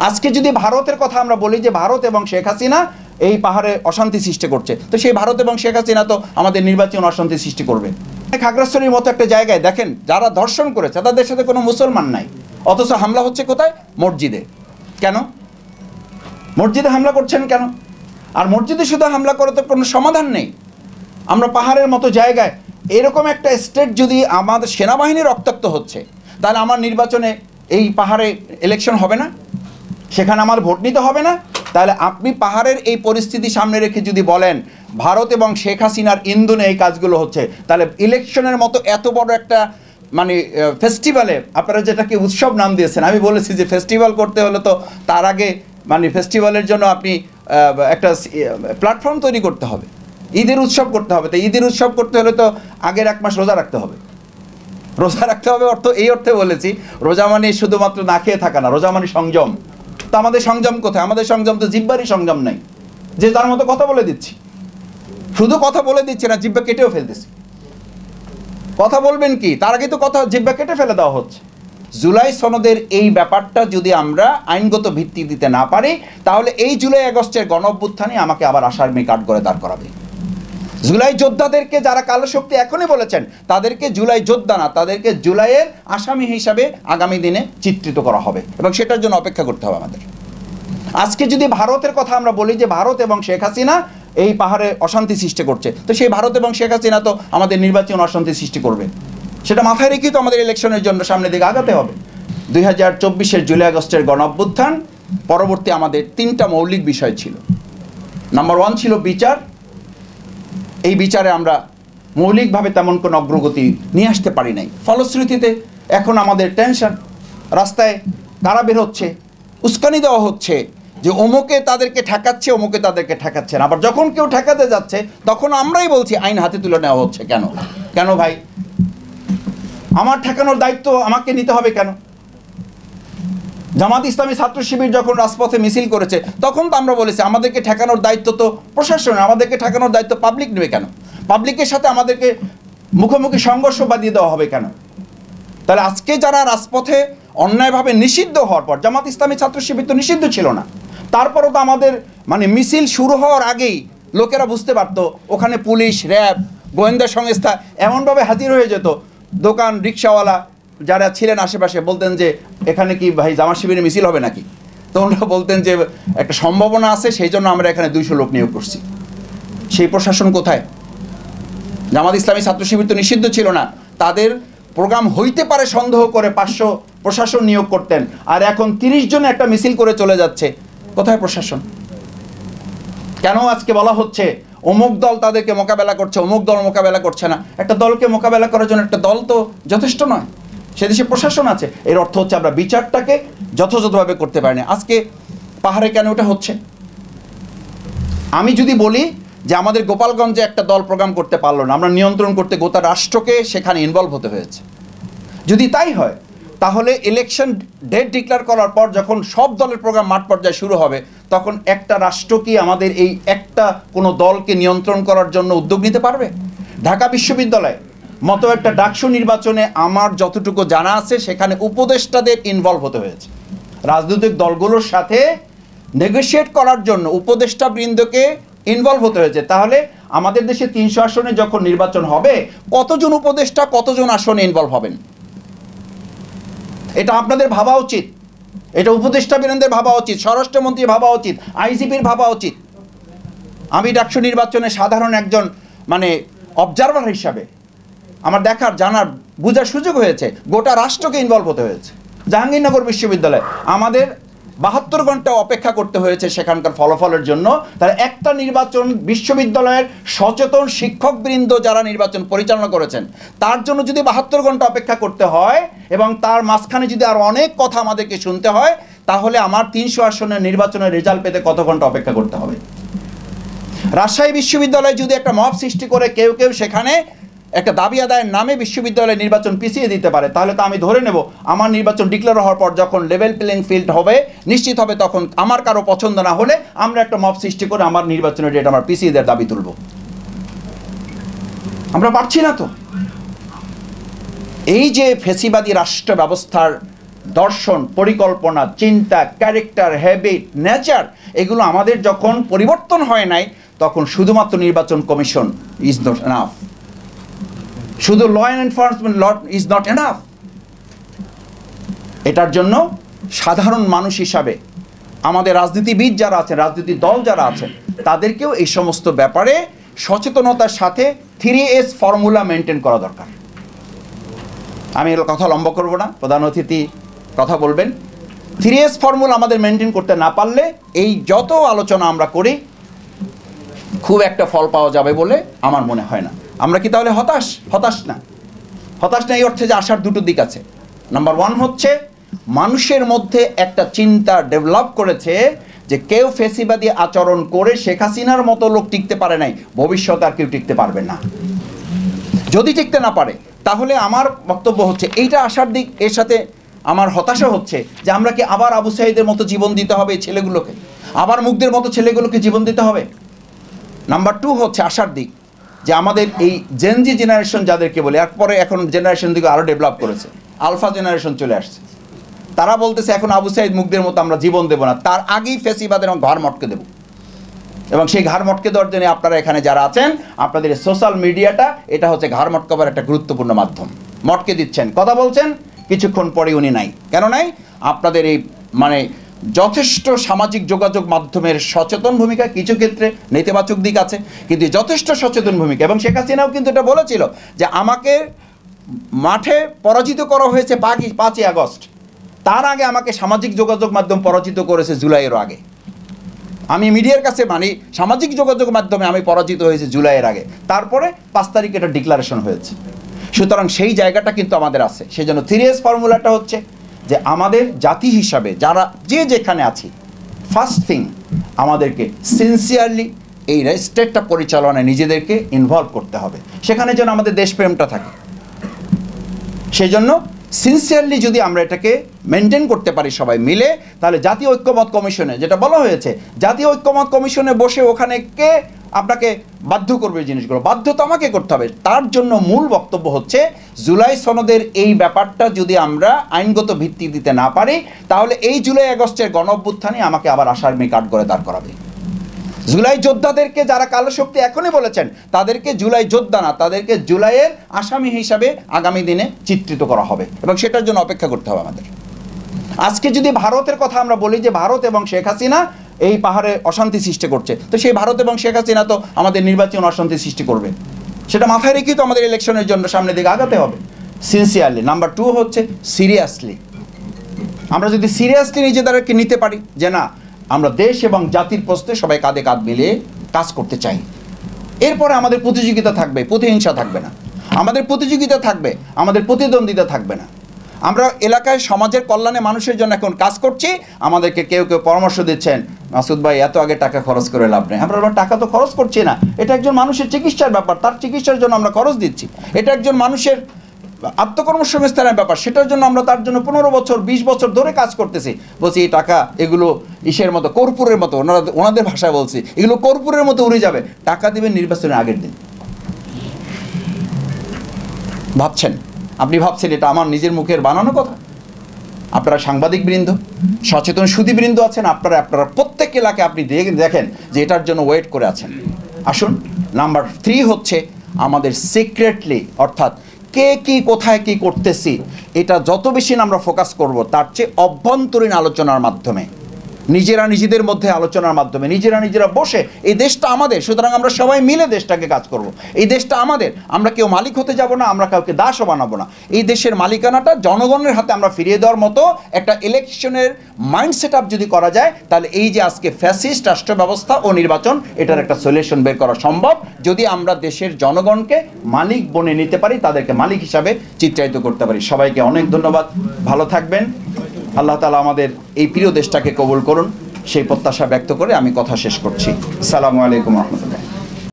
আজকে যদি ভারতের কথা আমরা বলি যে ভারত এবং শেখ হাসিনা এই পাহাড়ে অশান্তি সৃষ্টি করছে, তো সেই ভারত এবং শেখ হাসিনা তো আমাদের নির্বাচন অশান্তি সৃষ্টি করবে। খাগড়াছড়ির মতো একটা জায়গায় দেখেন যারা ধর্ষণ করেছে তাদের সাথে কোনো মুসলমান নাই, অথচ হামলা হচ্ছে কোথায়? মসজিদে। কেন মসজিদে হামলা করছেন কেন? আর মসজিদে শুধু হামলা করে তো কোনো সমাধান নেই। আমরা পাহাড়ের মতো জায়গায় এরকম একটা স্টেট যদি আমাদের সেনাবাহিনী রক্তাক্ত হচ্ছে, তাহলে আমার নির্বাচনে এই পাহাড়ে ইলেকশন হবে না, সেখানে আমার ভোট নিতে হবে না। তাহলে আপনি পাহাড়ের এই পরিস্থিতি সামনে রেখে যদি বলেন ভারত এবং শেখ হাসিনার ইন্ধনে এই কাজগুলো হচ্ছে, তাহলে ইলেকশনের মতো এত বড় একটা মানে ফেস্টিভ্যালে আপনারা যেটাকে উৎসব নাম দিয়েছেন, আমি বলেছি যে ফেস্টিভ্যাল করতে হলে তো তার আগে মানে ফেস্টিভ্যালের জন্য আপনি একটা প্ল্যাটফর্ম তৈরি করতে হবে, ঈদের উৎসব করতে হবে। তো ঈদের উৎসব করতে হলে তো আগের 1 মাস রোজা রাখতে হবে। রোজা রাখতে হবে অর্থ এই অর্থে বলেছি, রোজা মানে শুধুমাত্র না খেয়ে থাকা না, রোজা মানে সংযম। তো আমাদের সংযম কোথায়? আমাদের সংযম তো জিহ্বারই সংযম নাই, যে তার মতো কথা বলে দিচ্ছি। শুধু কথা বলে দিচ্ছি না, জিহ্বা কেটেও ফেলতেছি। কথা বলবেন কি, তার আগে তো কথা জিহ্বা কেটে ফেলে দেওয়া হচ্ছে। জুলাই সনদের এই ব্যাপারটা যদি আমরা আইনগত ভিত্তি দিতে না পারি, তাহলে এই জুলাই আগস্টের গণঅভ্যুত্থানই আমাকে আবার আসামি কাঠ করে দাঁড় করাবে। জুলাই যোদ্ধাদেরকে যারা কালো শক্তি এখনই বলেছেন, তাদেরকে জুলাই যোদ্ধা না, তাদেরকে জুলাইয়ের আসামি হিসাবে আগামী দিনে চিত্রিত করা হবে, এবং সেটার জন্য অপেক্ষা করতে হবে আমাদের। আজকে যদি ভারতের কথা আমরা বলি যে ভারত এবং শেখ হাসিনা এই পাহাড়ে অশান্তি সৃষ্টি করছে, তো সেই ভারত এবং শেখ হাসিনা তো আমাদের নির্বাচন অশান্তি সৃষ্টি করবে। সেটা মাথায় রেখেই তো আমাদের ইলেকশনের জন্য সামনের দিকে আগাতে হবে। 2024-এর জুলাই আগস্টের গণঅভ্যুত্থান পরবর্তী আমাদের 3টা মৌলিক বিষয় ছিল। নাম্বার 1 ছিল বিচার। এই বিচারে আমরা মৌলিকভাবে তেমন কোনো অগ্রগতি নিয়ে আসতে পারি নাই। ফলশ্রুতিতে এখন আমাদের টেনশন, রাস্তায় কারা বের হচ্ছে, উস্কানি দেওয়া হচ্ছে যে অমুকে তাদেরকে ঠেকাচ্ছে, অমুকে তাদেরকে ঠেকাচ্ছে না। আবার যখন কেউ ঠেকাতে যাচ্ছে তখন আমরাই বলছি আইন হাতে তুলে নেওয়া হচ্ছে। কেন কেন ভাই? আমার ঠেকানোর দায়িত্ব আমাকে নিতে হবে কেন? জামাত ইসলামী ছাত্র শিবির যখন রাজপথে মিছিল করেছে তখন তো আমরা বলেছি আমাদেরকে ঠেকানোর দায়িত্ব তো প্রশাসন, আমাদেরকে ঠেকানোর দায়িত্ব পাবলিক নেবে কেন? পাবলিকের সাথে আমাদেরকে মুখোমুখি সংঘর্ষ বাঁধিয়ে দেওয়া হবে কেন? তাহলে আজকে যারা রাজপথে অন্যায়ভাবে নিষিদ্ধ হওয়ার পর, জামাত ইসলামী ছাত্র শিবির তো নিষিদ্ধ ছিল না, তারপরও তো আমাদের মানে মিছিল শুরু হওয়ার আগেই লোকেরা বুঝতে পারতো, ওখানে পুলিশ, র্যাব, গোয়েন্দা সংস্থা এমনভাবে হাজির হয়ে যেত, দোকান, রিক্সাওয়ালা যারা ছিলেন আশেপাশে বলতেন যে এখানে কি ভাই জামাত শিবিরের মিছিল হবে নাকি? তো ওনারা বলতেন যে একটা সম্ভাবনা আছে, সেই জন্য আমরা এখানে 200 লোক নিয়োগ করছি। সেই প্রশাসন কোথায়? জামাত ইসলামী ছাত্র শিবির তো নিষিদ্ধ ছিল না, তাদের প্রোগ্রাম হইতে পারে সন্দেহ করে 500 প্রশাসন নিয়োগ করতেন, আর এখন 30 জন একটা মিছিল করে চলে যাচ্ছে। কোথায় প্রশাসন? কেন আজকে বলা হচ্ছে অমুক দল তাদেরকে মোকাবেলা করছে, অমুক দল মোকাবেলা করছে না? একটা দলকে মোকাবেলা করার জন্য একটা দল তো যথেষ্ট নয়, সে দেশে প্রশাসন আছে। এর অর্থ হচ্ছে আমরা বিচারটাকে যথাযথভাবে করতে পারি না। আজকে পাহাড়ে কেন ওটা হচ্ছে? আমি যদি বলি যে আমাদের গোপালগঞ্জে একটা দল প্রোগ্রাম করতে পারলো না, আমরা নিয়ন্ত্রণ করতে গোটা রাষ্ট্রকে সেখানে ইনভলভ হতে হয়েছে। যদি তাই হয় তাহলে ইলেকশন ডেট ডিক্লেয়ার করার পর যখন সব দলের প্রোগ্রাম মাঠ পর্যায়ে শুরু হবে, তখন একটা রাষ্ট্র কি আমাদের এই একটা কোনো দলকে নিয়ন্ত্রণ করার জন্য উদ্যোগ নিতে পারবে? ঢাকা বিশ্ববিদ্যালয় মতো একটা ডাকসু নির্বাচনে আমার যতটুকু জানা আছে সেখানে উপদেষ্টাদের ইনভলভ হতে হয়েছে। রাজনৈতিক দলগুলোর সাথে নেগোশিয়েট করার জন্য উপদেষ্টা বৃন্দকে ইনভলভ হতে হয়েছে। তাহলে আমাদের দেশে 300 আসনে যখন নির্বাচন হবে, কতজন উপদেষ্টা কতজন আসনে ইনভলভ হবেন? এটা আপনাদের ভাবা উচিত, এটা উপদেষ্টা বৃন্দের ভাবা উচিত, স্বরাষ্ট্রমন্ত্রী ভাবা উচিত, আইজিপির ভাবা উচিত। আমি ডাকসু নির্বাচনে সাধারণ একজন মানে অবজারভার হিসাবে আমার দেখার, জানার, বোঝার সুযোগ হয়েছে। গোটা রাষ্ট্রকে ইনভলভ হতে হয়েছে। জাহাঙ্গীরনগর বিশ্ববিদ্যালয় আমাদের 72 ঘন্টা অপেক্ষা করতে হয়েছে সেখানকার ফলাফলের জন্য। তাহলে একটা নির্বাচন বিশ্ববিদ্যালয়ের সচেতন শিক্ষকবৃন্দ যারা নির্বাচন পরিচালনা করেছেন তার জন্য যদি 72 ঘন্টা অপেক্ষা করতে হয়, এবং তার মাঝখানে যদি আর অনেক কথা আমাদেরকে শুনতে হয়, তাহলে আমার 300 আসনের নির্বাচনের রেজাল্ট পেতে কত ঘন্টা অপেক্ষা করতে হবে? রাজশাহী বিশ্ববিদ্যালয়ে যদি একটা মব সৃষ্টি করে কেউ কেউ সেখানে একটা দাবি আদায়ের নামে বিশ্ববিদ্যালয়ের নির্বাচন পিছিয়ে দিতে পারে, তাহলে তো আমি ধরে নেব আমার নির্বাচন ডিক্লেয়ার হওয়ার পর যখন লেভেল প্লেইং ফিল্ড হবে, নিশ্চিত হবে, তখন আমার কারো পছন্দ না হলে আমরা একটা মব সৃষ্টি করে আমার নির্বাচনের ডেট আমার পিছিয়ে দেওয়ার দাবি তুলব। আমরা পারছি না তো। এই যে ফেসিবাদী রাষ্ট্র ব্যবস্থার দর্শন, পরিকল্পনা, চিন্তা, ক্যারেক্টার, হ্যাবিট, নেচার, এগুলো আমাদের যখন পরিবর্তন হয় নাই, তখন শুধুমাত্র নির্বাচন কমিশন ইজ নট এনাফ, শুধু law enforcement law is not enough. এটার জন্য সাধারণ মানুষ হিসাবে আমাদের রাজনীতিবিদ যারা আছেন, রাজনীতির দল যারা আছেন, তাদেরকেও এই সমস্ত ব্যাপারে সচেতনতার সাথে 3S ফর্মুলা মেনটেন করা দরকার। আমি এর কথা লম্বা করব না, প্রধান অতিথি কথা বলবেন। 3S ফর্মুলা আমাদের মেনটেন করতে না পারলে এই যত আলোচনা আমরা করি খুব একটা ফল পাওয়া যাবে বলে আমার মনে হয় না। আমরা কি তাহলে হতাশ? হতাশ না এই অর্থে যে আসার দুটো দিক আছে। নাম্বার 1 হচ্ছে মানুষের মধ্যে একটা চিন্তা ডেভেলপ করেছে যে কেউ ফেসিবাদী আচরণ করে শেখ হাসিনার মতো লোক টিকতে পারে নাই, ভবিষ্যতে আর কেউ টিকতে পারবে না। যদি টিকতে না পারে তাহলে আমার বক্তব্য হচ্ছে এইটা আসার দিক। এর সাথে আমার হতাশা হচ্ছে যে আমরা কি আবার আবু সাঈদের মতো জীবন দিতে হবে এই ছেলেগুলোকে, আবার মুগ্ধের মতো ছেলেগুলোকে জীবন দিতে হবে। নাম্বার 2 হচ্ছে আসার দিক যে আমাদের এই জেনজি জেনারেশন যাদেরকে বলে, এরপরে এখন জেনারেশন দিকে আরও ডেভেলপ করেছে, আলফা জেনারেশন চলে আসছে, তারা বলতেছে এখন আবু সাঈদ মুগ্ধের মতো আমরা জীবন দেবো না, তার আগেই ফেসিবাদের ঘাড় মটকে দেবো। এবং সেই ঘাড় মটকে দেওয়ার জন্য আপনারা এখানে যারা আছেন, আপনাদের সোশ্যাল মিডিয়াটা এটা হচ্ছে ঘাড় মটকাবার একটা গুরুত্বপূর্ণ মাধ্যম। মটকে দিচ্ছেন, কথা বলছেন, কিছুক্ষণ পরে উনি নাই। কেন নাই? আপনাদের এই মানে যথেষ্ট সামাজিক যোগাযোগ মাধ্যমের সচেতন ভূমিকা, কিছু ক্ষেত্রে নেতিবাচক দিক আছে, কিন্তু যথেষ্ট সচেতন ভূমিকা। এবং শেখ হাসিনাও কিন্তু এটা বলেছিল যে আমাকে মাঠে পরাজিত করা হয়েছে 5ই আগস্ট, তার আগে আমাকে সামাজিক যোগাযোগ মাধ্যম পরাজিত করেছে জুলাইয়ের আগে। আমি মিডিয়ার কাছে মানি সামাজিক যোগাযোগ মাধ্যমে আমি পরাজিত হয়েছি জুলাইয়ের আগে, তারপরে 5 তারিখে এটা ডিক্লারেশন হয়েছে। সুতরাং সেই জায়গাটা কিন্তু আমাদের আছে। সেই জন্য 3S ফর্মুলাটা হচ্ছে যে আমাদের জাতি হিসাবে যারা যে যেখানে আছি, ফার্স্ট থিং আমাদেরকে সিনসিয়ারলি এই স্টেটটা পরিচালনায় নিজেদেরকে ইনভলভ করতে হবে, সেখানে যেন আমাদের দেশপ্রেমটা থাকে। সেই জন্য সিনসিয়ারলি যদি আমরা এটাকে মেনটেন করতে পারি সবাই মিলে, তাহলে জাতীয় ঐক্যমত কমিশনে যেটা বলা হয়েছে, জাতীয় ঐক্যমত কমিশনে বসে ওখানে কে আপনাকে বাধ্য করবে জিনিসগুলো, বাধ্য তো আমাকে করতে হবে। তার জন্য মূল বক্তব্য হচ্ছে জুলাই সনদের এই ব্যাপারটা যদি আমরা আইনগত ভিত্তি দিতে না পারি, তাহলে এই জুলাই আগস্টের গণ অভ্যুত্থানই আমাকে আবার আসামি কাঠ করে দাঁড় করাবে। জুলাই যোদ্ধাদেরকে যারা কালো শক্তি এখনই বলেছেন, তাদেরকে জুলাই যোদ্ধা না, তাদেরকে জুলাইয়ের আসামি হিসাবে আগামী দিনে চিত্রিত করা হবে, এবং সেটার জন্য অপেক্ষা করতে হবে আমাদের। আজকে যদি ভারতের কথা আমরা বলি যে ভারত এবং শেখ হাসিনা এই পাহাড়ে অশান্তি সৃষ্টি করছে, তো সেই ভারত এবং শেখ হাসিনা তো আমাদের নির্বাচন অশান্তি সৃষ্টি করবে, সেটা মাথায় রেখেই তো আমাদের ইলেকশনের জন্য সামনের দিকে আগাতে হবে সিনসিয়ারলি। নাম্বার 2 হচ্ছে সিরিয়াসলি। আমরা যদি সিরিয়াসলি নিজেদেরকে নিতে পারি যে না, আমরা দেশ এবং জাতির প্রশ্নে সবাই কাঁধে কাঁধ মিলিয়ে কাজ করতে চাই, এরপরে আমাদের প্রতিযোগিতা থাকবে, প্রতিহিংসা থাকবে না, আমাদের প্রতিযোগিতা থাকবে, আমাদের প্রতিদ্বন্দ্বিতা থাকবে না। আমরা এলাকায় সমাজের কল্যাণে মানুষের জন্য এখন কাজ করছি। আমাদেরকে কেউ কেউ পরামর্শ দিচ্ছেন, মাসুদ ভাই এত আগে টাকা খরচ করে লাভ নেই। আমরা টাকা তো খরচ করছি না, এটা একজন মানুষের চিকিৎসার ব্যাপার, তার চিকিৎসার জন্য আমরা খরচ দিচ্ছি। এটা একজন মানুষের আত্মকর্মসংস্থানের ব্যাপার, সেটার জন্য আমরা তার জন্য 15 বছর 20 বছর ধরে কাজ করতেছি। বলছি এই টাকা এগুলো ইসের মতো, কর্পূরের মতো, ওনাদের ভাষায় বলছি, এগুলো কর্পূরের মতো উড়ে যাবে। টাকা দিবেন নির্বাচনের আগের দিন। ভাবছেন, আপনি ভাবছেন এটা আমার নিজের মুখের বানানো কথা? আপনারা সাংবাদিক বৃন্দ, সচেতন সুধীবৃন্দ আছেন, আপনারা প্রত্যেক এলাকায় আপনি দেখেন যে এটার জন্য ওয়েট করে আছেন। আসুন, নাম্বার 3 হচ্ছে আমাদের সিক্রেটলি, অর্থাৎ কে কি কোথায় কি করতেছি, এটা যত বেশি আমরা ফোকাস করব, তার চেয়ে অভ্যন্তরীণ আলোচনার মাধ্যমে, নিজেরা নিজেদের মধ্যে আলোচনার মাধ্যমে, নিজেরা বসে এই দেশটা আমাদের, সুতরাং আমরা সবাই মিলে দেশটাকে কাজ করব। এই দেশটা আমাদের, আমরা কেউ মালিক হতে যাব না, আমরা কাউকে দাসও বানাবো না। এই দেশের মালিকানাটা জনগণের হাতে আমরা ফিরিয়ে দেওয়ার মতো একটা ইলেকশনের মাইন্ড সেট আপ যদি করা যায়, তাহলে এই যে আজকে ফ্যাসিস্ট রাষ্ট্র ব্যবস্থা ও নির্বাচন, এটার একটা সলিউশন বের করা সম্ভব, যদি আমরা দেশের জনগণকে মালিক বনে নিতে পারি, তাদেরকে মালিক হিসাবে চিত্রায়িত করতে পারি। সবাইকে অনেক ধন্যবাদ, ভালো থাকবেন। আল্লাহ তাআলা আমাদের এই প্রিয় দেশটাকে কবুল করুন, সেই প্রত্যাশা ব্যক্ত করে আমি কথা শেষ করছি। আসসালামু আলাইকুম ওয়া রাহমাতুল্লাহ।